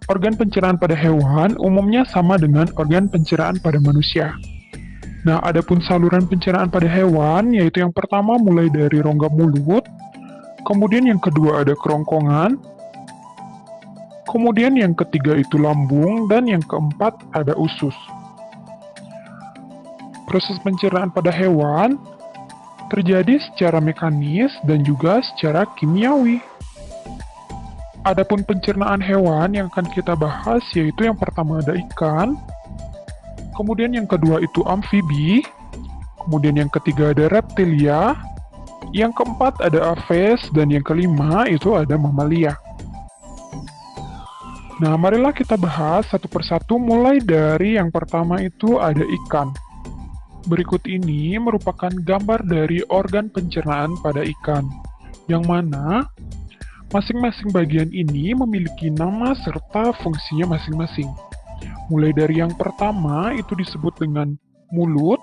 Organ pencernaan pada hewan umumnya sama dengan organ pencernaan pada manusia. Nah, adapun saluran pencernaan pada hewan, yaitu yang pertama mulai dari rongga mulut, kemudian yang kedua ada kerongkongan, kemudian yang ketiga itu lambung, dan yang keempat ada usus. Proses pencernaan pada hewan terjadi secara mekanis dan juga secara kimiawi. Adapun pencernaan hewan yang akan kita bahas yaitu yang pertama ada ikan, kemudian yang kedua itu amfibi, kemudian yang ketiga ada reptilia, yang keempat ada aves, dan yang kelima itu ada mamalia. Nah, marilah kita bahas satu persatu mulai dari yang pertama itu ada ikan. Berikut ini merupakan gambar dari organ pencernaan pada ikan, yang mana masing-masing bagian ini memiliki nama serta fungsinya masing-masing. Mulai dari yang pertama itu disebut dengan mulut,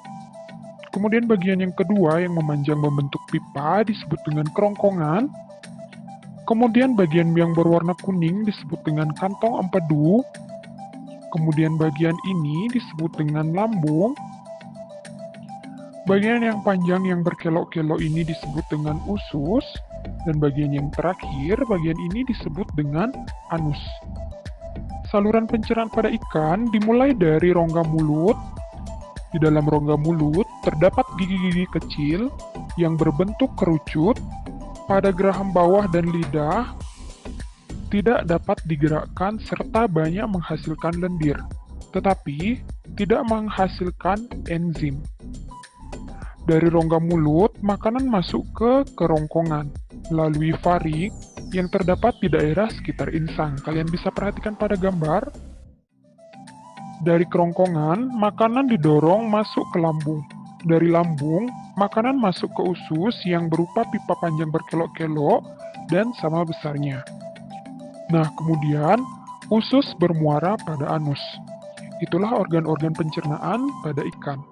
kemudian bagian yang kedua yang memanjang membentuk pipa disebut dengan kerongkongan, kemudian bagian yang berwarna kuning disebut dengan kantong empedu, kemudian bagian ini disebut dengan lambung, bagian yang panjang yang berkelok-kelok ini disebut dengan usus, dan bagian yang terakhir, bagian ini disebut dengan anus. Saluran pencernaan pada ikan dimulai dari rongga mulut. Di dalam rongga mulut terdapat gigi-gigi kecil yang berbentuk kerucut. Pada geraham bawah dan lidah tidak dapat digerakkan serta banyak menghasilkan lendir, tetapi tidak menghasilkan enzim. Dari rongga mulut, makanan masuk ke kerongkongan melalui faring yang terdapat di daerah sekitar insang. Kalian bisa perhatikan pada gambar. Dari kerongkongan, makanan didorong masuk ke lambung. Dari lambung, makanan masuk ke usus yang berupa pipa panjang berkelok-kelok dan sama besarnya. Nah, kemudian usus bermuara pada anus. Itulah organ-organ pencernaan pada ikan.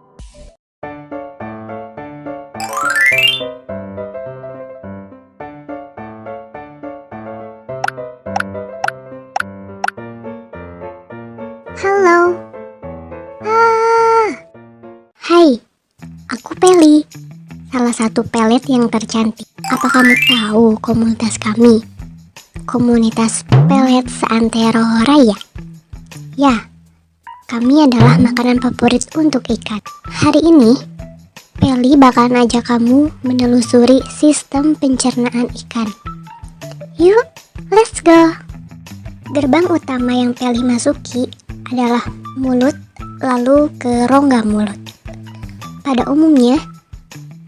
Halo. Hai, aku Peli, salah satu pelet yang tercantik. Apa kamu tahu komunitas kami? Komunitas pelet seantero raya. Ya, kami adalah makanan favorit untuk ikan. Hari ini, Peli bakalan ajak kamu menelusuri sistem pencernaan ikan. Yuk, let's go! Gerbang utama yang Peli masuki adalah mulut, lalu ke rongga mulut. Pada umumnya,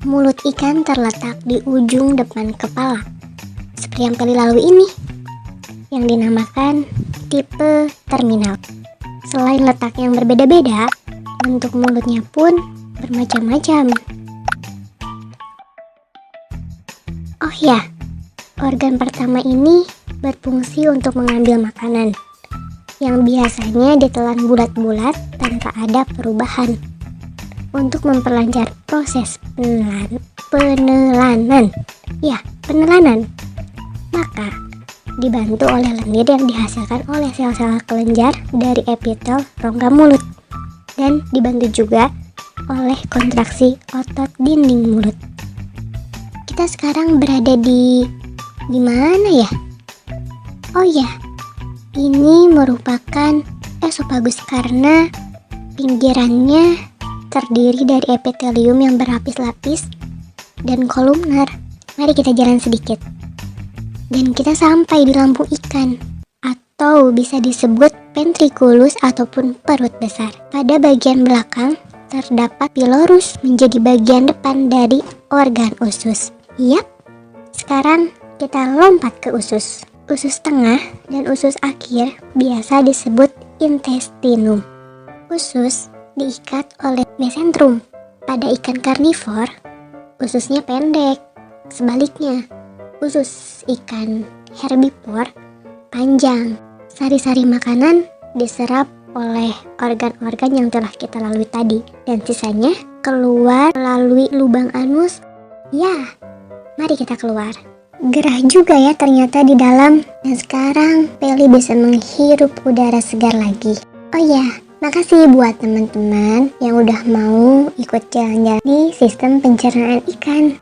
mulut ikan terletak di ujung depan kepala, seperti yang Peli lalui ini, yang dinamakan tipe terminal. Selain letak yang berbeda-beda, bentuk mulutnya pun bermacam-macam. Oh ya, organ pertama ini berfungsi untuk mengambil makanan, yang biasanya ditelan bulat-bulat tanpa ada perubahan. Untuk memperlancar proses penelanan, maka dibantu oleh lendir yang dihasilkan oleh sel-sel kelenjar dari epitel rongga mulut, dan dibantu juga oleh kontraksi otot dinding mulut. Kita sekarang berada di mana ya? Oh ya, ini merupakan esofagus karena pinggirannya terdiri dari epitelium yang berlapis-lapis dan kolumnar. Mari kita jalan sedikit. Dan kita sampai di lambung ikan, atau bisa disebut ventriculus ataupun perut besar. Pada bagian belakang terdapat pilorus menjadi bagian depan dari organ usus. Yap, sekarang kita lompat ke usus. Usus tengah dan usus akhir biasa disebut intestinum. Usus diikat oleh mesentrum. Pada ikan karnivor, ususnya pendek. Sebaliknya, usus ikan herbivor panjang. Sari-sari makanan diserap oleh organ-organ yang telah kita lalui tadi, dan sisanya keluar melalui lubang anus. Ya, mari kita keluar. Gerah juga ya ternyata di dalam. Dan sekarang Peli bisa menghirup udara segar lagi. Oh ya, makasih buat teman-teman yang udah mau ikut jalan-jalan di sistem pencernaan ikan.